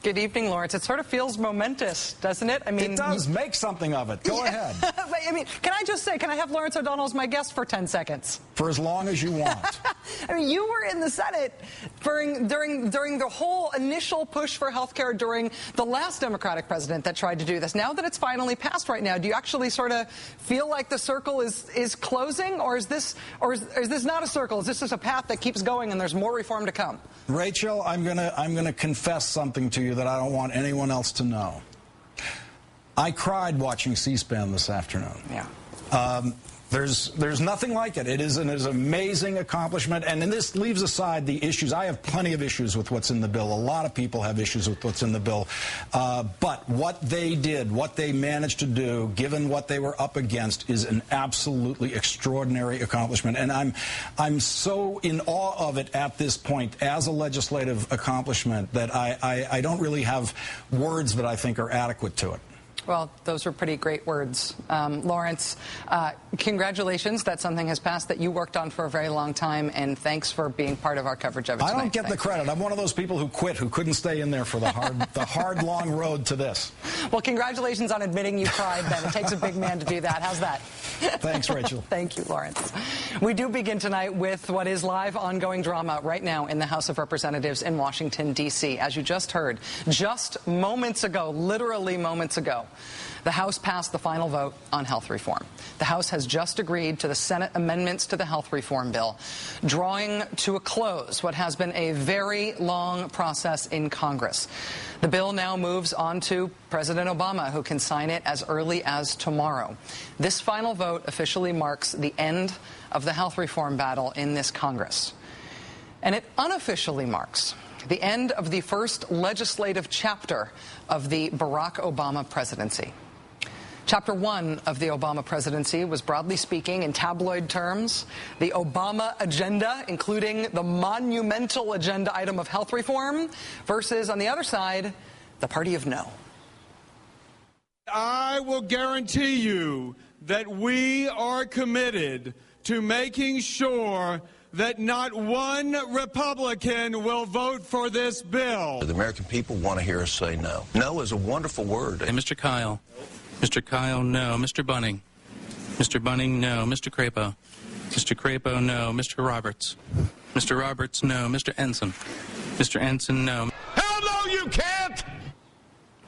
Good evening, Lawrence. It sort of feels momentous, doesn't it? I mean, it does. Make something of it. Go ahead. I mean, can I just say, can I have Lawrence O'Donnell as my guest for 10 seconds? For as long as you want. I mean, you were in the Senate during the whole initial push for health care during the last Democratic president that tried to do this. Now that it's finally passed right now, do you actually sort of feel like the circle is closing, or is this not a circle? Is this just a path that keeps going and there's more reform to come? Rachel, I'm gonna confess something to you that I don't want anyone else to know. I cried watching C-SPAN this afternoon. Yeah. There's nothing like it. It is an amazing accomplishment, and then this leaves aside the issues. I have plenty of issues with what's in the bill. A lot of people have issues with what's in the bill. But what they did, what they managed to do, given what they were up against, is an absolutely extraordinary accomplishment. And I'm so in awe of it at this point as a legislative accomplishment that I don't really have words that I think are adequate to it. Well, those were pretty great words. Lawrence, congratulations that something has passed that you worked on for a very long time, and thanks for being part of our coverage of it tonight. I don't get the credit. I'm one of those people who quit, who couldn't stay in there for the hard, long road to this. Well, congratulations on admitting you cried, then. It takes a big man to do that. How's that? Thanks, Rachel. Thank you, Lawrence. We do begin tonight with what is live ongoing drama right now in the House of Representatives in Washington, D.C. As you just heard, just moments ago, literally moments ago, the House passed the final vote on health reform. The House has just agreed to the Senate amendments to the health reform bill, drawing to a close what has been a very long process in Congress. The bill now moves on to President Obama, who can sign it as early as tomorrow. This final vote officially marks the end of the health reform battle in this Congress. And it unofficially marks the end of the first legislative chapter of the Barack Obama presidency. Chapter 1 of the Obama presidency was, broadly speaking, in tabloid terms, the Obama agenda, including the monumental agenda item of health reform, versus, on the other side, the party of no. I will guarantee you that we are committed to making sure that not one Republican will vote for this bill. The American people want to hear us say no. No is a wonderful word. Hey, Mr. Kyle. Mr. Kyle, no. Mr. Bunning. Mr. Bunning, no. Mr. Crapo. Mr. Crapo, no. Mr. Roberts. Mr. Roberts, no. Mr. Ensign. Mr. Ensign, no. Hell no, you can't!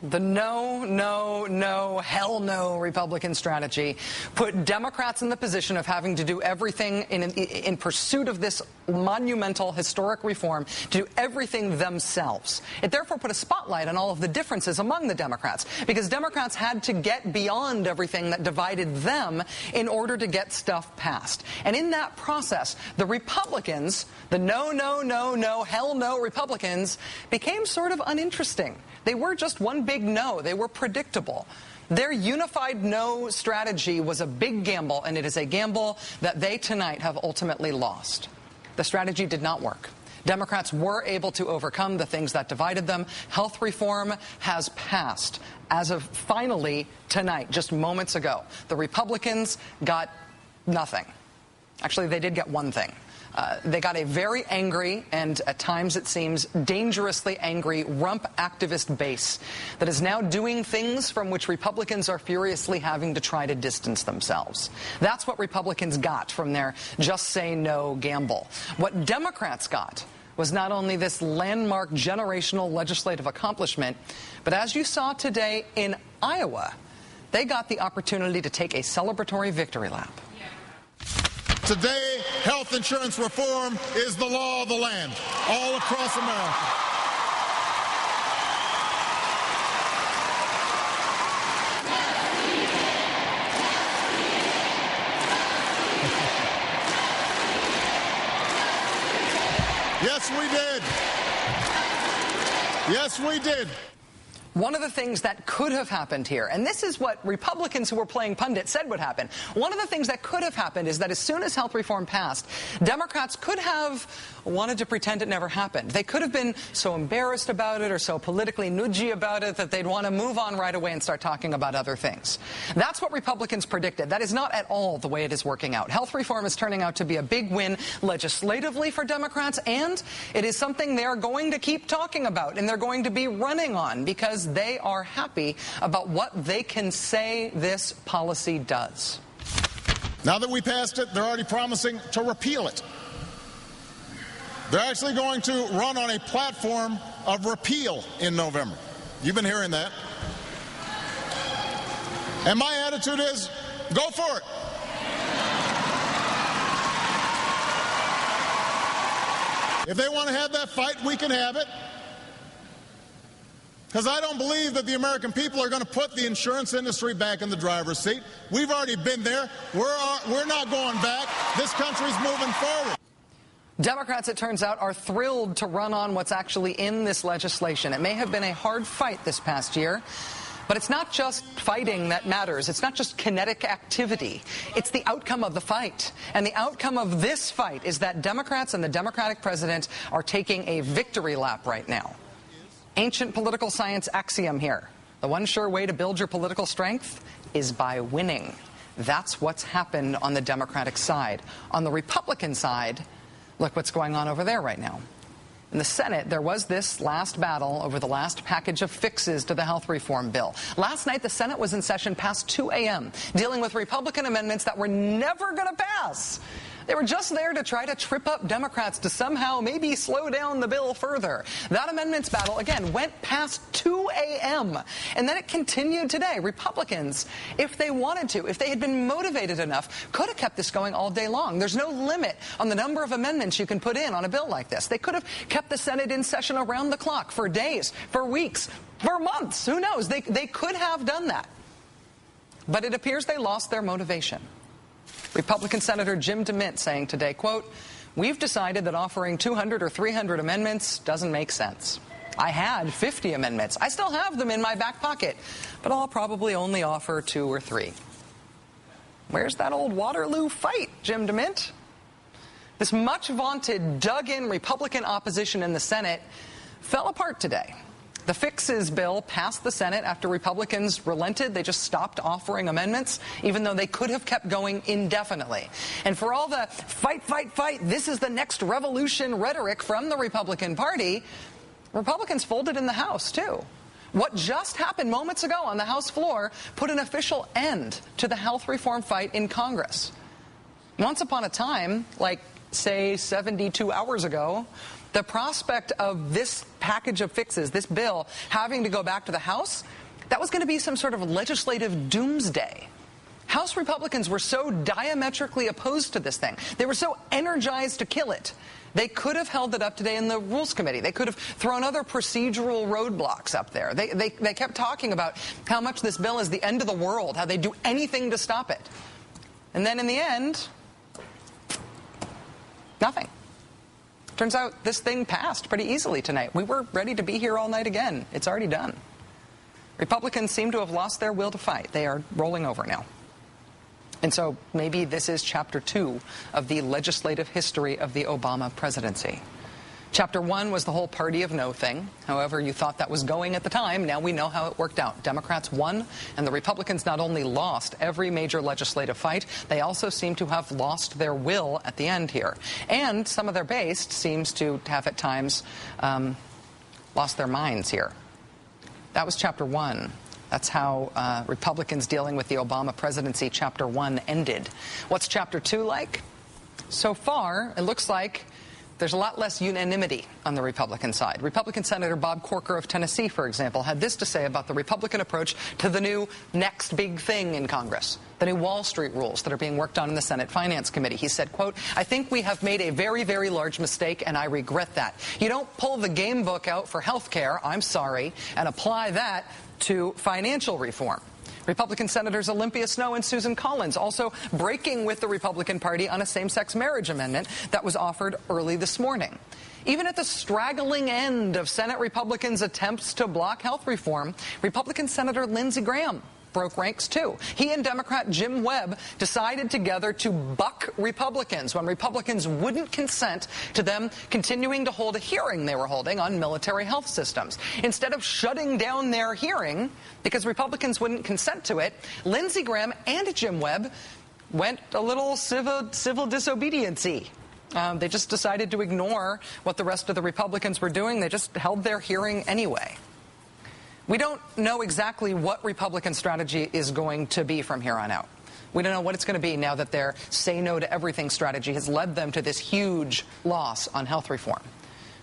The no, no, no, hell no Republican strategy put Democrats in the position of having to do everything in pursuit of this monumental historic reform, to do everything themselves. It therefore put a spotlight on all of the differences among the Democrats, because Democrats had to get beyond everything that divided them in order to get stuff passed. And in that process, the Republicans, the no, no, no, no, hell no Republicans, became sort of uninteresting. They were just one big no. They were predictable. Their unified no strategy was a big gamble, and it is a gamble that they tonight have ultimately lost. The strategy did not work. Democrats were able to overcome the things that divided them. Health reform has passed as of finally tonight, just moments ago. The Republicans got nothing. Actually, they did get one thing. They got a very angry and, at times it seems, dangerously angry rump activist base that is now doing things from which Republicans are furiously having to try to distance themselves. That's what Republicans got from their just say no gamble. What Democrats got was not only this landmark generational legislative accomplishment, but as you saw today in Iowa, they got the opportunity to take a celebratory victory lap. Today, health insurance reform is the law of the land all across America. Yes, we did. Yes, we did. One of the things that could have happened here, and this is what Republicans who were playing pundit said would happen, one of the things that could have happened is that as soon as health reform passed, Democrats could have wanted to pretend it never happened. They could have been so embarrassed about it or so politically nudgy about it that they'd want to move on right away and start talking about other things. That's what Republicans predicted. That is not at all the way it is working out. Health reform is turning out to be a big win legislatively for Democrats, and it is something they're going to keep talking about and they're going to be running on because they are happy about what they can say this policy does. Now that we passed it, they're already promising to repeal it. They're actually going to run on a platform of repeal in November. You've been hearing that. And my attitude is, go for it. If they want to have that fight, we can have it. Because I don't believe that the American people are going to put the insurance industry back in the driver's seat. We've already been there. We're not going back. This country's moving forward. Democrats, it turns out, are thrilled to run on what's actually in this legislation. It may have been a hard fight this past year, but it's not just fighting that matters. It's not just kinetic activity. It's the outcome of the fight. And the outcome of this fight is that Democrats and the Democratic president are taking a victory lap right now. Ancient political science axiom here. The one sure way to build your political strength is by winning. That's what's happened on the Democratic side. On the Republican side, look what's going on over there right now. In the Senate, there was this last battle over the last package of fixes to the health reform bill. Last night, the Senate was in session past 2 a.m., dealing with Republican amendments that were never going to pass. They were just there to try to trip up Democrats to somehow maybe slow down the bill further. That amendments battle, again, went past 2 a.m. And then it continued today. Republicans, if they wanted to, if they had been motivated enough, could have kept this going all day long. There's no limit on the number of amendments you can put in on a bill like this. They could have kept the Senate in session around the clock for days, for weeks, for months. Who knows? They could have done that. But it appears they lost their motivation. Republican Senator Jim DeMint saying today, quote, "We've decided that offering 200 or 300 amendments doesn't make sense. I had 50 amendments. I still have them in my back pocket, but I'll probably only offer 2 or 3. Where's that old Waterloo fight, Jim DeMint? This much vaunted, dug-in Republican opposition in the Senate fell apart today. The fixes bill passed the Senate after Republicans relented. They just stopped offering amendments, even though they could have kept going indefinitely. And for all the fight, fight, fight, this is the next revolution rhetoric from the Republican Party, Republicans folded in the House, too. What just happened moments ago on the House floor put an official end to the health reform fight in Congress. Once upon a time, like, say, 72 hours ago, the prospect of this package of fixes, this bill, having to go back to the House, that was going to be some sort of legislative doomsday. House Republicans were so diametrically opposed to this thing. They were so energized to kill it. They could have held it up today in the Rules Committee. They could have thrown other procedural roadblocks up there. They kept talking about how much this bill is the end of the world, how they'd do anything to stop it. And then in the end, nothing. Turns out this thing passed pretty easily tonight. We were ready to be here all night again. It's already done. Republicans seem to have lost their will to fight. They are rolling over now. And so maybe this is Chapter 2 of the legislative history of the Obama presidency. Chapter 1 was the whole party of no thing. However you thought that was going at the time, now we know how it worked out. Democrats won, and the Republicans not only lost every major legislative fight, they also seem to have lost their will at the end here. And some of their base seems to have at times lost their minds here. That was Chapter 1. That's how Republicans dealing with the Obama presidency, Chapter 1, ended. What's Chapter 2 like? So far, it looks like there's a lot less unanimity on the Republican side. Republican Senator Bob Corker of Tennessee, for example, had this to say about the Republican approach to the new next big thing in Congress, the new Wall Street rules that are being worked on in the Senate Finance Committee. He said, quote, "I think we have made a very, very large mistake, and I regret that. You don't pull the game book out for health care, I'm sorry, and apply that to financial reform. Republican Senators Olympia Snowe and Susan Collins also breaking with the Republican Party on a same-sex marriage amendment that was offered early this morning. Even at the straggling end of Senate Republicans' attempts to block health reform, Republican Senator Lindsey Graham broke ranks too. He and Democrat Jim Webb decided together to buck Republicans when Republicans wouldn't consent to them continuing to hold a hearing they were holding on military health systems. Instead of shutting down their hearing because Republicans wouldn't consent to it, Lindsey Graham and Jim Webb went a little civil disobedience-y. They just decided to ignore what the rest of the Republicans were doing. They just held their hearing anyway. We don't know exactly what Republican strategy is going to be from here on out. We don't know what it's going to be now that their say no to everything strategy has led them to this huge loss on health reform.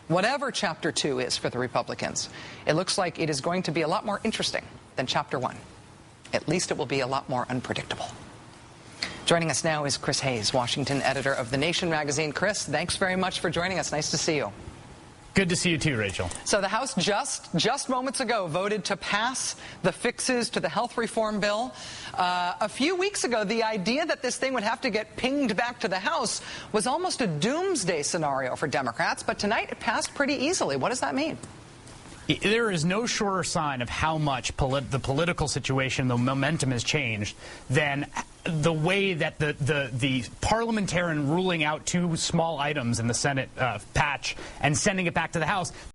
Whatever Chapter 2 is for the Republicans, it looks like it is going to be a lot more interesting than Chapter 1. At least it will be a lot more unpredictable. Joining us now is Chris Hayes, Washington editor of The Nation magazine. Chris, thanks very much for joining us. Nice to see you. Good to see you too, Rachel. So the House just moments ago voted to pass the fixes to the health reform bill. A few weeks ago, the idea that this thing would have to get pinged back to the House was almost a doomsday scenario for Democrats, but tonight it passed pretty easily. What does that mean? There is no surer sign of how much the political situation, the momentum has changed than the way that the parliamentarian ruling out two small items in the Senate patch and sending it back to the House.